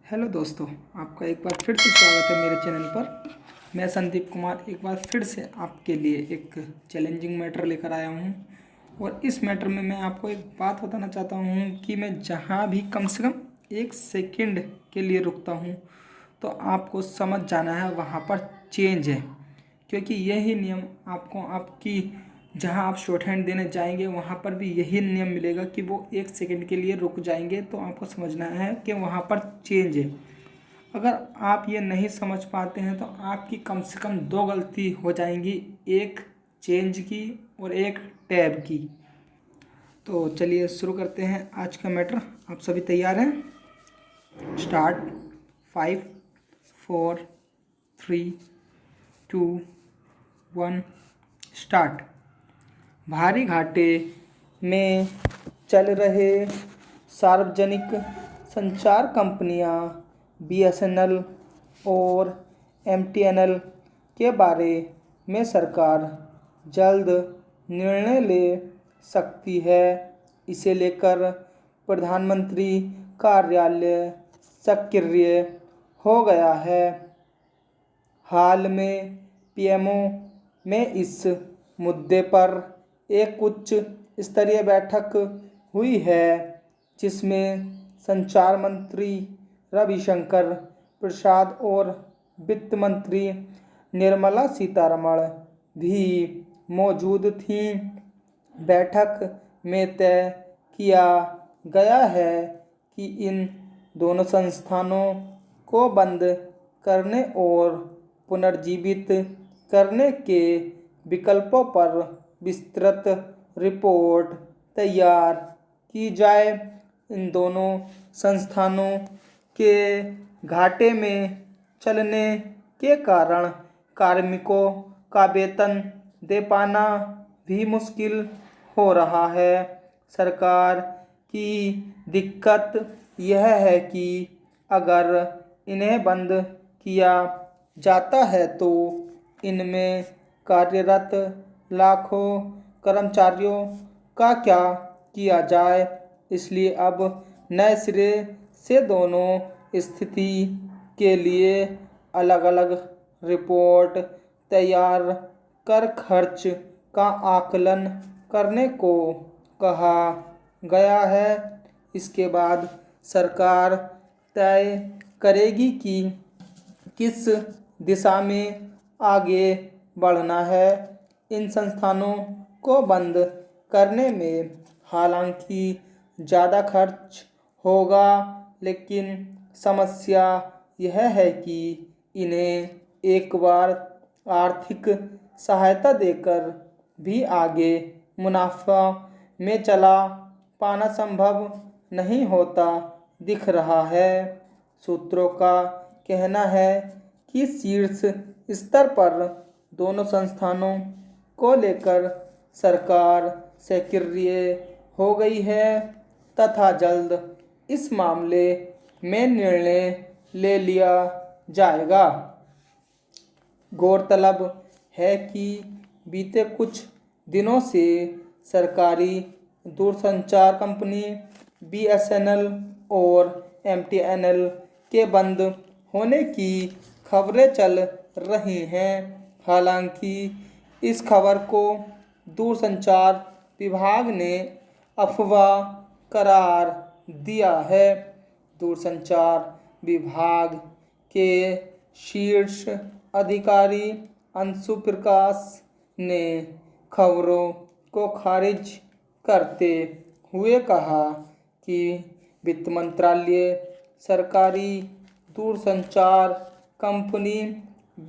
Hello दोस्तों, आपका एक बार फिर से स्वागत है मेरे चैनल पर। मैं संदीप कुमार एक बार फिर से आपके लिए एक चैलेंजिंग मैटर लेकर आया हूं। और इस मैटर में मैं आपको एक बात बताना चाहता हूं कि मैं जहां भी कम से कम 1 सेकंड के लिए रुकता हूं तो आपको समझ जाना है वहां पर चेंज है। क्योंकि यही नियम आपको आपकी जहां आप शॉर्ट हैंड देने जाएंगे वहां पर भी यही नियम मिलेगा कि वो 1 सेकंड के लिए रुक जाएंगे, तो आपको समझना है कि वहां पर चेंज है। अगर आप ये नहीं समझ पाते हैं तो आपकी कम से कम 2 गलती हो जाएंगी, एक चेंज की और एक टैब की। तो चलिए शुरू करते हैं आज का मैटर। आप सभी तैयार हैं? स्टार्ट। 5 4 3 2 1 स्टार्ट। भारी घाटे में चल रहे सार्वजनिक संचार कंपनियां बीएसएनएल और एमटीएनएल के बारे में सरकार जल्द निर्णय ले सकती है। इसे लेकर प्रधानमंत्री कार्यालय सक्रिय हो गया है। हाल में पीएमओ में इस मुद्दे पर एक उच्च स्तरीय बैठक हुई है, जिसमें संचार मंत्री रविशंकर प्रसाद और वित्त मंत्री निर्मला सीतारमण भी मौजूद थीं। बैठक में तय किया गया है कि इन दोनों संस्थानों को बंद करने और पुनर्जीवित करने के विकल्पों पर विस्तृत रिपोर्ट तैयार की जाए। इन दोनों संस्थानों के घाटे में चलने के कारण कार्मिकों का वेतन दे पाना भी मुश्किल हो रहा है। सरकार की दिक्कत यह है कि अगर इन्हें बंद किया जाता है तो इनमें कार्यरत लाखों कर्मचारियों का क्या किया जाए। इसलिए अब नए सिरे से दोनों स्थिति के लिए अलग अलग रिपोर्ट तैयार कर खर्च का आकलन करने को कहा गया है। इसके बाद सरकार तय करेगी कि किस दिशा में आगे बढ़ना है। इन संस्थानों को बंद करने में हालांकि ज़्यादा खर्च होगा, लेकिन समस्या यह है कि इन्हें एक बार आर्थिक सहायता देकर भी आगे मुनाफा में चला पाना संभव नहीं होता दिख रहा है। सूत्रों का कहना है कि शीर्ष स्तर पर दोनों संस्थानों को लेकर सरकार सक्रिय हो गई है तथा जल्द इस मामले में निर्णय ले लिया जाएगा। गौरतलब है कि बीते कुछ दिनों से सरकारी दूरसंचार कंपनी बीएसएनएल और एमटीएनएल के बंद होने की खबरें चल रही हैं। हालांकि इस खबर को दूरसंचार विभाग ने अफवाह करार दिया है। दूरसंचार विभाग के शीर्ष अधिकारी अंशु प्रकाश ने खबरों को खारिज करते हुए कहा कि वित्त मंत्रालय सरकारी दूरसंचार कंपनी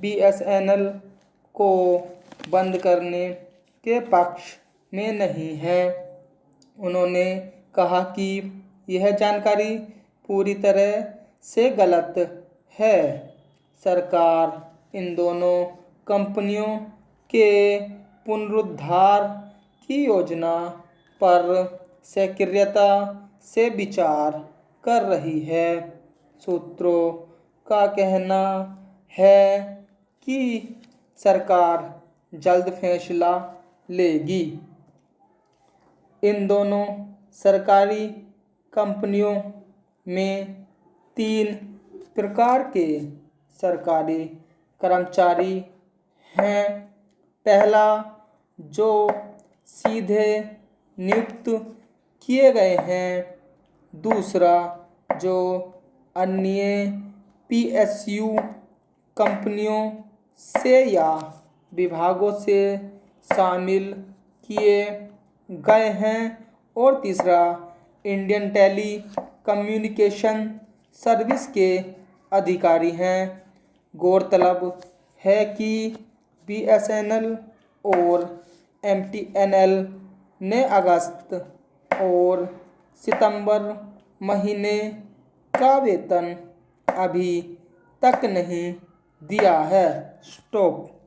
बीएसएनएल को बंद करने के पक्ष में नहीं है। उन्होंने कहा कि यह जानकारी पूरी तरह से गलत है। सरकार इन दोनों कंपनियों के पुनरुद्धार की योजना पर सक्रियता से विचार कर रही है। सूत्रों का कहना है कि सरकार जल्द फैसला लेगी। इन दोनों सरकारी कंपनियों में 3 प्रकार के सरकारी कर्मचारी हैं। पहला, जो सीधे नियुक्त किए गए हैं। दूसरा, जो अन्य पीएसयू कंपनियों से या विभागों से शामिल किए गए हैं। और तीसरा, इंडियन टेली कम्युनिकेशन सर्विस के अधिकारी हैं। गौरतलब है कि बीएसएनएल और एमटीएनएल ने अगस्त और सितंबर महीने का वेतन अभी तक नहीं दिया है। स्टॉप।